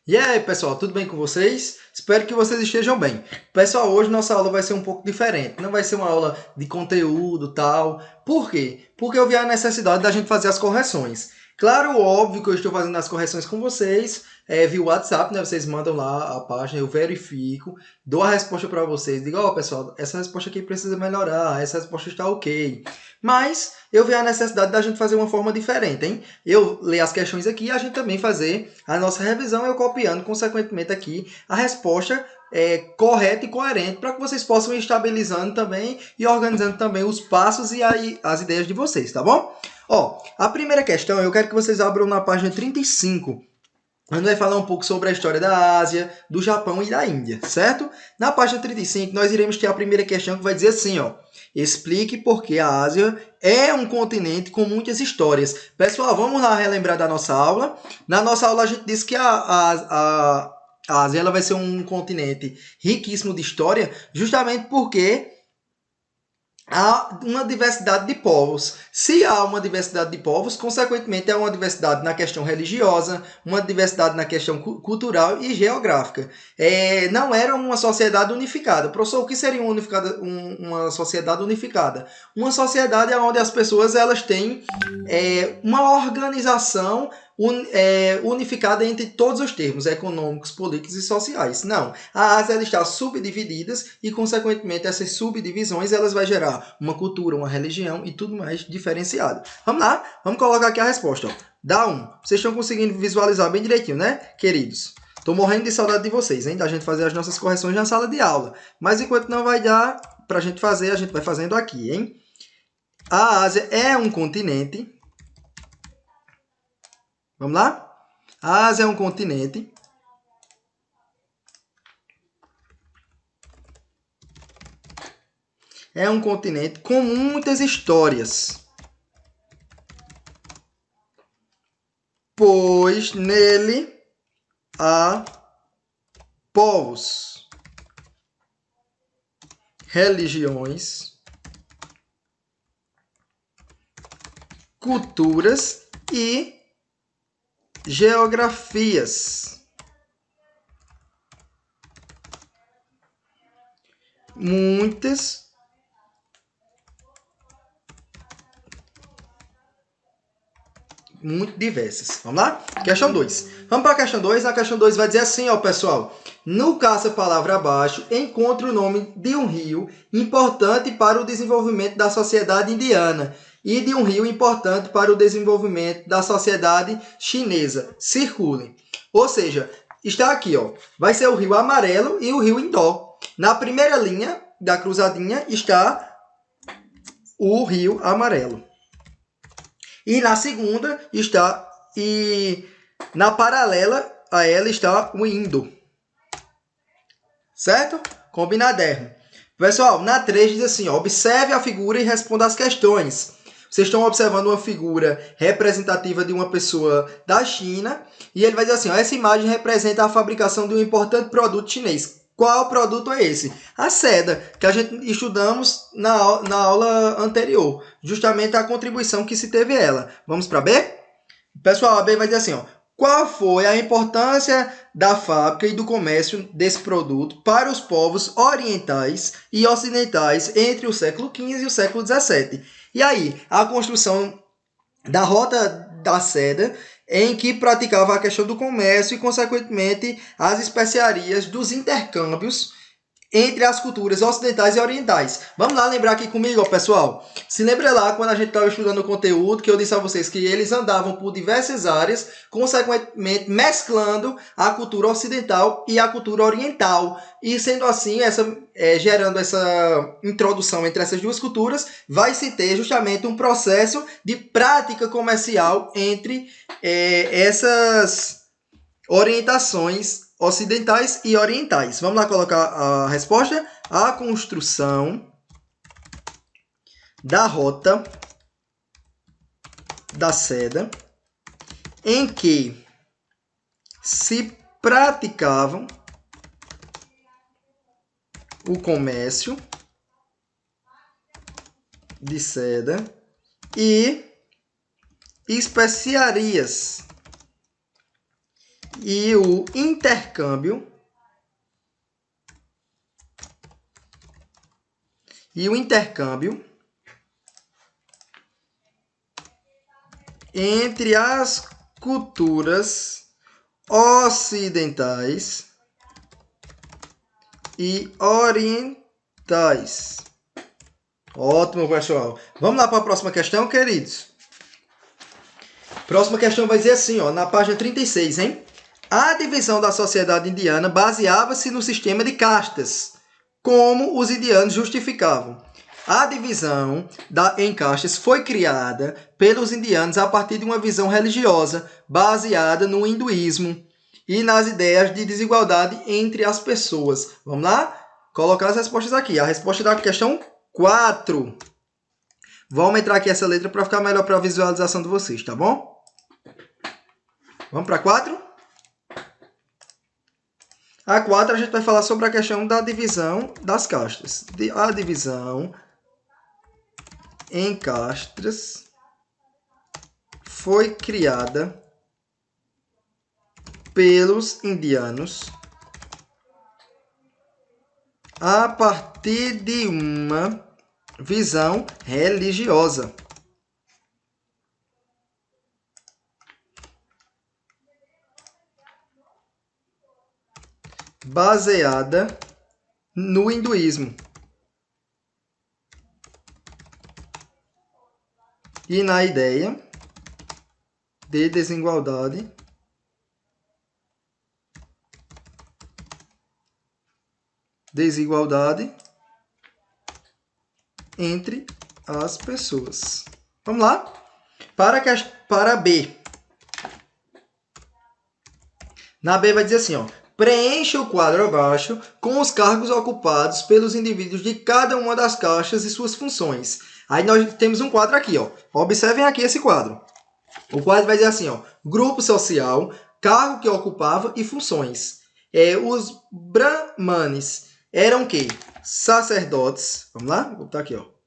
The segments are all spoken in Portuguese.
E aí, pessoal, tudo bem com vocês? Espero que vocês estejam bem. Pessoal, hoje nossa aula vai ser um pouco diferente. Não vai ser uma aula de conteúdo, tal. Por quê? Porque eu vi a necessidade da gente fazer as correções. Claro, óbvio que eu estou fazendo as correções com vocês, via WhatsApp, né? Vocês mandam lá a página, eu verifico, dou a resposta para vocês. Digo, ó, pessoal, essa resposta aqui precisa melhorar, essa resposta está ok. Mas eu vi a necessidade da gente fazer uma forma diferente, hein? Eu ler as questões aqui e a gente também fazer a nossa revisão, eu copiando, consequentemente, aqui a resposta correta e coerente para que vocês possam ir estabilizando também e organizando também os passos e aí, as ideias de vocês, tá bom? Ó, a primeira questão eu quero que vocês abram na página 35. A gente vai falar um pouco sobre a história da Ásia, do Japão e da Índia, certo? Na página 35, nós iremos ter a primeira questão que vai dizer assim, ó. Explique por que a Ásia é um continente com muitas histórias. Pessoal, vamos lá relembrar da nossa aula. Na nossa aula a gente disse que a Ásia ela vai ser um continente riquíssimo de história, justamente porque há uma diversidade de povos. Se há uma diversidade de povos, consequentemente há uma diversidade na questão religiosa, uma diversidade na questão cultural e geográfica. Não era uma sociedade unificada. Professor, o que seria uma sociedade unificada? Uma sociedade onde as pessoas elas têm uma organização unificada entre todos os termos econômicos, políticos e sociais. Não. A Ásia ela está subdividida e, consequentemente, essas subdivisões elas vão gerar uma cultura, uma religião e tudo mais diferenciado. Vamos lá? Vamos colocar aqui a resposta. Ó. Dá 1. Vocês estão conseguindo visualizar bem direitinho, né, queridos? Estou morrendo de saudade de vocês, hein? Da gente fazer as nossas correções na sala de aula. Mas enquanto não vai dar para a gente fazer, a gente vai fazendo aqui, hein? A Ásia é um continente. Vamos lá? A Ásia é um continente. É um continente com muitas histórias, pois nele há povos, religiões, culturas e geografias. Muitas muito diversas. Vamos lá? Questão 2. Vamos para a questão 2. A questão 2 vai dizer assim, ó, pessoal. No caça-palavra abaixo, encontre o nome de um rio importante para o desenvolvimento da sociedade indiana e de um rio importante para o desenvolvimento da sociedade chinesa. Circulem. Ou seja, está aqui, ó. Vai ser o rio Amarelo e o rio Indó. Na primeira linha da cruzadinha está o rio Amarelo. E na segunda está, e na paralela a ela está o Indo. Certo? Combinadérrimo. Pessoal, na 3 diz assim, ó, observe a figura e responda as questões. Vocês estão observando uma figura representativa de uma pessoa da China, e ele vai dizer assim, ó, essa imagem representa a fabricação de um importante produto chinês. Qual produto é esse? A seda, que a gente estudamos na aula anterior. Justamente a contribuição que se teve ela. Vamos para B? Pessoal, a B vai dizer assim, ó. Qual foi a importância da fábrica e do comércio desse produto para os povos orientais e ocidentais entre o século XV e o século XVII? E aí, a construção da Rota da Seda, em que praticava a questão do comércio e, consequentemente, as especiarias dos intercâmbios entre as culturas ocidentais e orientais. Vamos lá lembrar aqui comigo, ó, pessoal. Se lembra lá quando a gente estava estudando o conteúdo, que eu disse a vocês que eles andavam por diversas áreas, consequentemente mesclando a cultura ocidental e a cultura oriental. E sendo assim, gerando essa introdução entre essas duas culturas, vai se ter justamente um processo de prática comercial entre essas orientações ocidentais e orientais. Vamos lá colocar a resposta? A construção da Rota da Seda, em que se praticavam o comércio de seda e especiarias e o intercâmbio entre as culturas ocidentais e orientais. Ótimo, pessoal. Vamos lá para a próxima questão, queridos. Próxima questão vai dizer assim, ó, na página 36, hein? A divisão da sociedade indiana baseava-se no sistema de castas, como os indianos justificavam. A divisão em castas foi criada pelos indianos a partir de uma visão religiosa baseada no hinduísmo e nas ideias de desigualdade entre as pessoas. Vamos lá? Colocar as respostas aqui. A resposta da questão 4. Vou aumentar aqui essa letra para ficar melhor para a visualização de vocês, tá bom? Vamos para a 4? A 4 a gente vai falar sobre a questão da divisão das castas. A divisão em castas foi criada pelos indianos a partir de uma visão religiosa baseada no hinduísmo e na ideia de desigualdade entre as pessoas. Vamos lá? Para B. Na B vai dizer assim, ó. Preencha o quadro abaixo com os cargos ocupados pelos indivíduos de cada uma das caixas e suas funções. Aí nós temos um quadro aqui, ó. Observem aqui esse quadro. O quadro vai dizer assim, ó. Grupo social, cargo que ocupava e funções. Os brahmanes eram o quê? Sacerdotes. Vamos lá? Vou botar aqui, ó.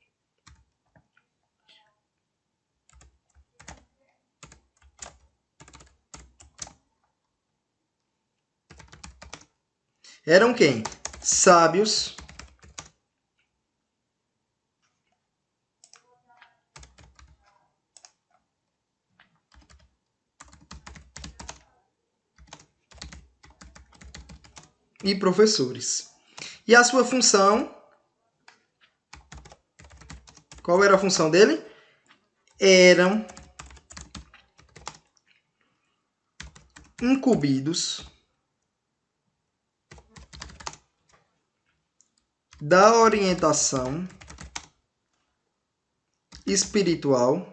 Eram quem? Sábios. E professores. E a sua função? Qual era a função dele? Eram incumbidos da orientação espiritual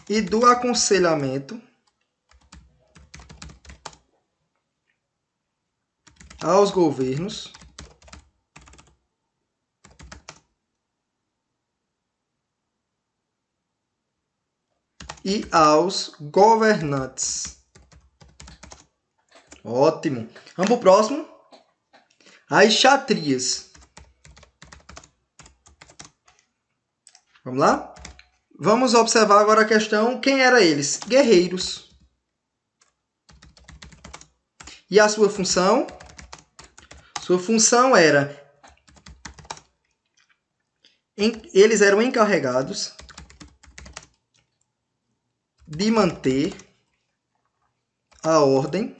e do aconselhamento aos governos e aos governantes. Ótimo. Vamos para o próximo. As xatrias. Vamos lá? Vamos observar agora a questão. Quem eram eles? Guerreiros. E a sua função? Sua função era... Eles eram encarregados de manter a ordem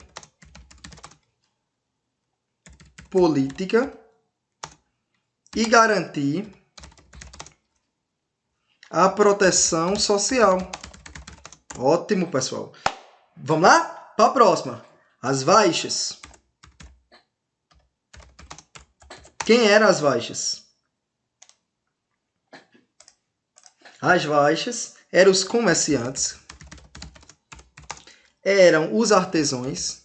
política e garantir a proteção social. Ótimo, pessoal. Vamos lá? Para a próxima. As vaixas. Quem eram as vaixas? As vaixas eram os comerciantes, eram os artesãos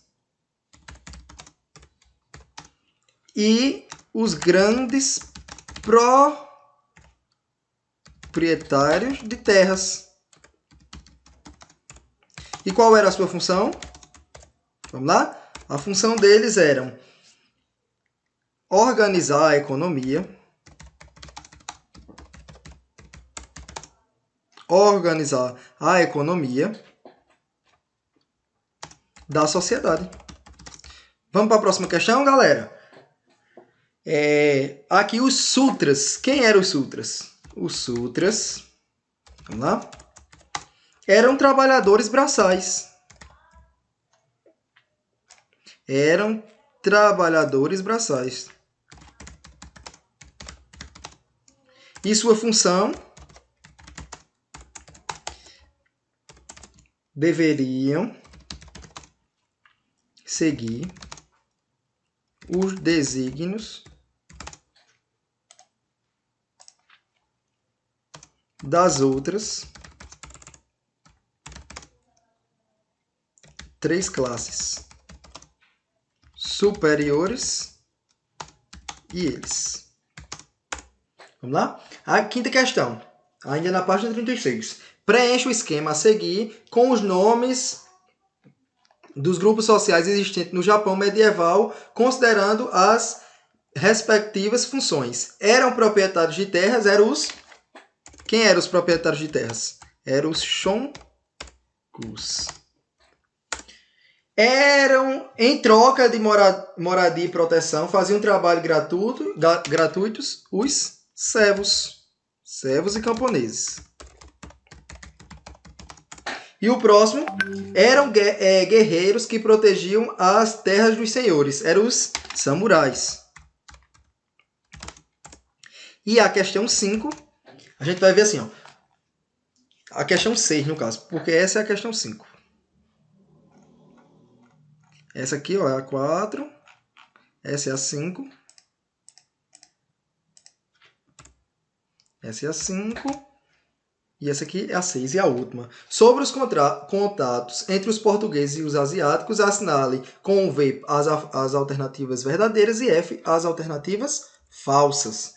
e os grandes proprietários de terras. E qual era a sua função? Vamos lá? A função deles era organizar a economia, organizar a economia da sociedade. Vamos para a próxima questão, galera? Aqui os sutras. Quem eram os sutras? Os sutras, vamos lá, eram trabalhadores braçais. Eram trabalhadores braçais. E sua função deveriam seguir os desígnios das outras 3 classes superiores e eles. Vamos lá? A quinta questão, ainda na página 36. Preencha o esquema a seguir com os nomes dos grupos sociais existentes no Japão medieval, considerando as respectivas funções. Eram proprietários de terras, Quem eram os proprietários de terras? Eram os shongus. Eram, em troca de moradia e proteção, faziam trabalho gratuitos os servos e camponeses. E o próximo, eram guerreiros que protegiam as terras dos senhores. Eram os samurais. E a questão 5, a gente vai ver assim, ó. A questão 6, no caso, porque essa é a questão 5. Essa aqui, ó, é a 4. Essa é a 5. Essa é a 5. E essa aqui é a 6 e a última. Sobre os contatos entre os portugueses e os asiáticos, assinale com o V as alternativas verdadeiras e F as alternativas falsas.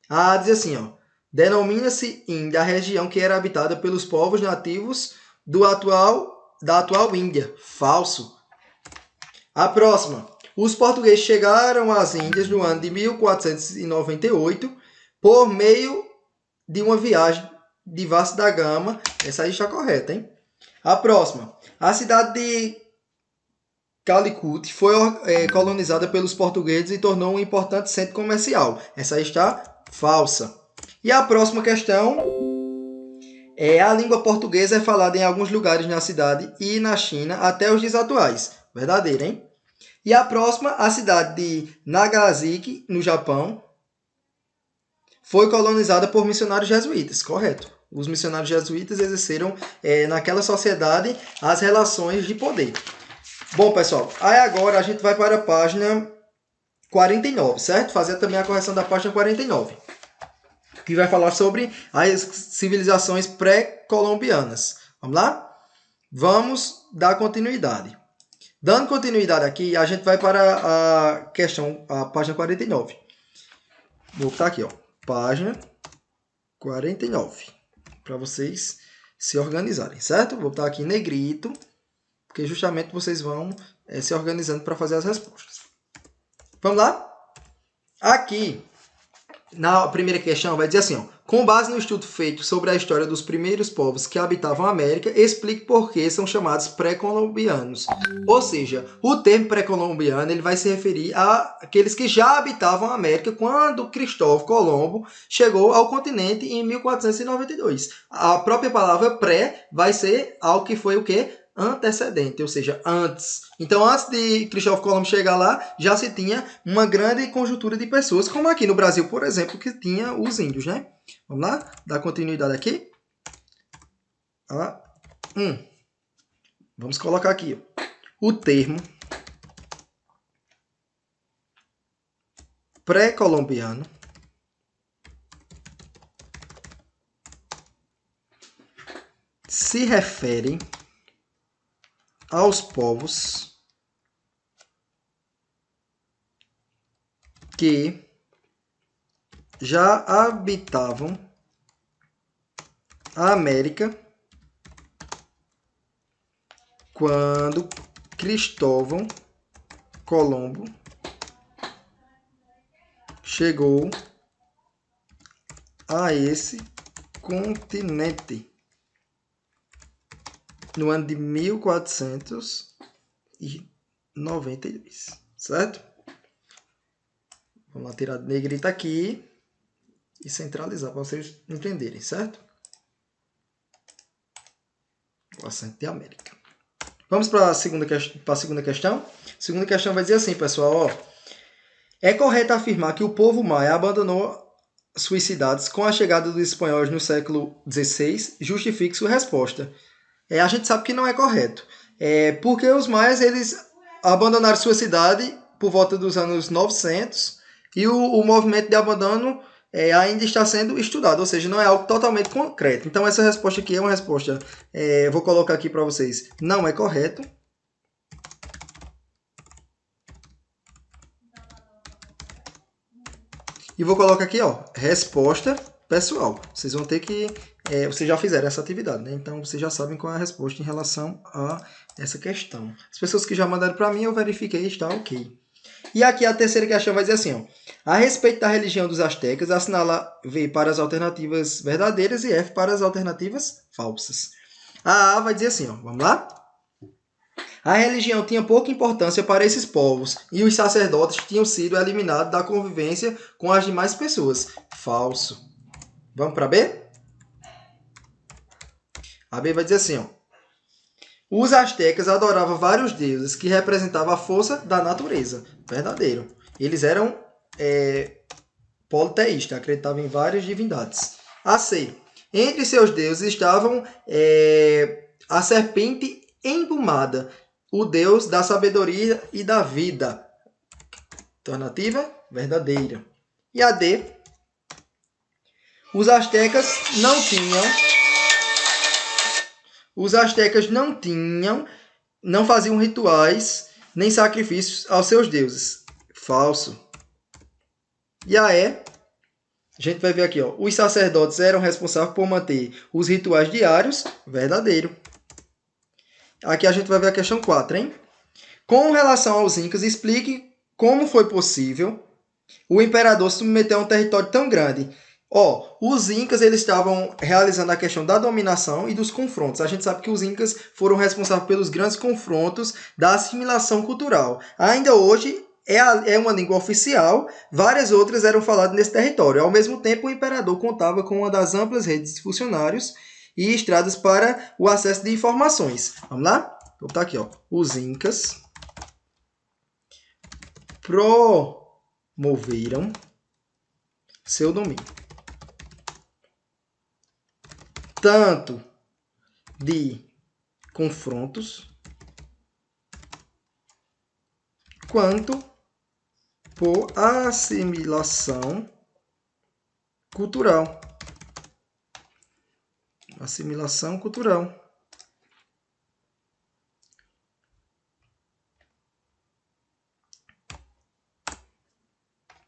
A diz assim, ó. Denomina-se Índia a região que era habitada pelos povos nativos da atual Índia. Falso. A próxima. Os portugueses chegaram às Índias no ano de 1498 por meio de uma viagem de Vasco da Gama. Essa aí está correta, hein? A próxima. A cidade de Calicut foi colonizada pelos portugueses e tornou um importante centro comercial. Essa aí está falsa. E a próxima questão a língua portuguesa é falada em alguns lugares na cidade e na China até os dias atuais. Verdadeiro, hein? E a próxima, a cidade de Nagasaki, no Japão, foi colonizada por missionários jesuítas. Correto. Os missionários jesuítas exerceram naquela sociedade as relações de poder. Bom, pessoal, aí agora a gente vai para a página 49, certo? Fazer também a correção da página 49, que vai falar sobre as civilizações pré-colombianas. Vamos lá? Vamos dar continuidade. Dando continuidade aqui, a gente vai para a página 49. Vou botar aqui, ó, página 49, para vocês se organizarem, certo? Vou botar aqui em negrito, porque justamente vocês vão se organizando para fazer as respostas. Vamos lá? Aqui, na primeira questão, vai dizer assim, ó, com base no estudo feito sobre a história dos primeiros povos que habitavam a América, explique por que são chamados pré-colombianos. Ou seja, o termo pré-colombiano ele vai se referir àqueles que já habitavam a América quando Cristóvão Colombo chegou ao continente em 1492. A própria palavra pré vai ser algo que foi o quê? Antecedente, ou seja, antes. Então, antes de Cristóvão Colombo chegar lá, já se tinha uma grande conjuntura de pessoas, como aqui no Brasil, por exemplo, que tinha os índios, né? Vamos lá? Dar continuidade aqui. Vamos colocar aqui, ó, o termo pré-colombiano se refere aos povos que já habitavam a América quando Cristóvão Colombo chegou a esse continente. no ano de 1492, certo? Vamos lá tirar a negrita aqui e centralizar para vocês entenderem, certo? O acento de América. Vamos para a segunda questão. A segunda questão vai dizer assim, pessoal, ó. É correto afirmar que o povo maia abandonou suas cidades com a chegada dos espanhóis no século XVI? Justifique sua resposta. A gente sabe que não é correto. Porque os maias eles abandonaram sua cidade por volta dos anos 900 e o movimento de abandono ainda está sendo estudado, ou seja, não é algo totalmente concreto. Então essa resposta aqui é uma resposta, vou colocar aqui para vocês, não é correto. E vou colocar aqui, ó, resposta pessoal. Vocês vão ter que, vocês já fizeram essa atividade, né? Então vocês já sabem qual é a resposta em relação a essa questão. As pessoas que já mandaram para mim, eu verifiquei e está ok. E aqui a terceira questão vai dizer assim, ó. A respeito da religião dos astecas, assinala V para as alternativas verdadeiras e F para as alternativas falsas. A vai dizer assim, ó. Vamos lá? A religião tinha pouca importância para esses povos e os sacerdotes tinham sido eliminados da convivência com as demais pessoas. Falso. Vamos para B? A B vai dizer assim, ó. Os astecas adoravam vários deuses que representavam a força da natureza. Verdadeiro. Eles eram politeístas, acreditavam em várias divindades. A C. Entre seus deuses estavam a serpente emplumada, o deus da sabedoria e da vida. Alternativa verdadeira. E a D. Os astecas não faziam rituais nem sacrifícios aos seus deuses. Falso. E a E, a gente vai ver aqui, ó, os sacerdotes eram responsáveis por manter os rituais diários. Verdadeiro. Aqui a gente vai ver a questão 4, hein? Com relação aos incas, explique como foi possível o imperador submeter a um território tão grande. Ó, os incas eles estavam realizando a questão da dominação e dos confrontos. A gente sabe que os incas foram responsáveis pelos grandes confrontos da assimilação cultural. Ainda hoje é uma língua oficial, várias outras eram faladas nesse território. Ao mesmo tempo, o imperador contava com uma das amplas redes de funcionários e estradas para o acesso de informações. Vamos lá? Vou botar aqui, ó. Os incas promoveram seu domínio, tanto de confrontos quanto por assimilação cultural. Assimilação cultural.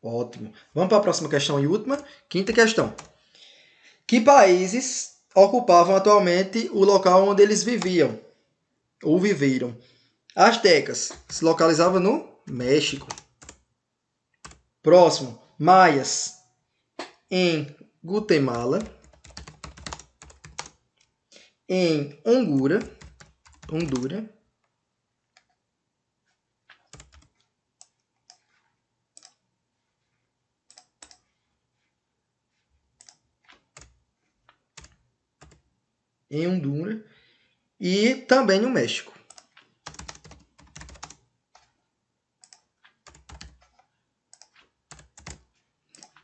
Ótimo. Vamos para a próxima questão e última. Quinta questão. Que países ocupavam atualmente o local onde eles viviam ou viveram? Astecas se localizava no México. Próximo. Maias em Guatemala. Em Honduras. E também no México.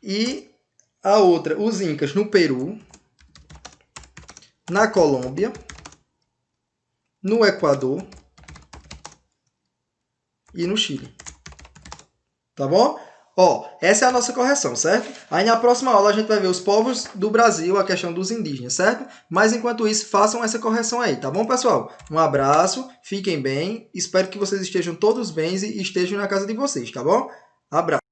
E a outra, os incas no Peru, na Colômbia, no Equador e no Chile. Tá bom? Ó, essa é a nossa correção, certo? Aí na próxima aula a gente vai ver os povos do Brasil, a questão dos indígenas, certo? Mas enquanto isso, façam essa correção aí, tá bom, pessoal? Um abraço, fiquem bem, espero que vocês estejam todos bem e estejam na casa de vocês, tá bom? Abraço!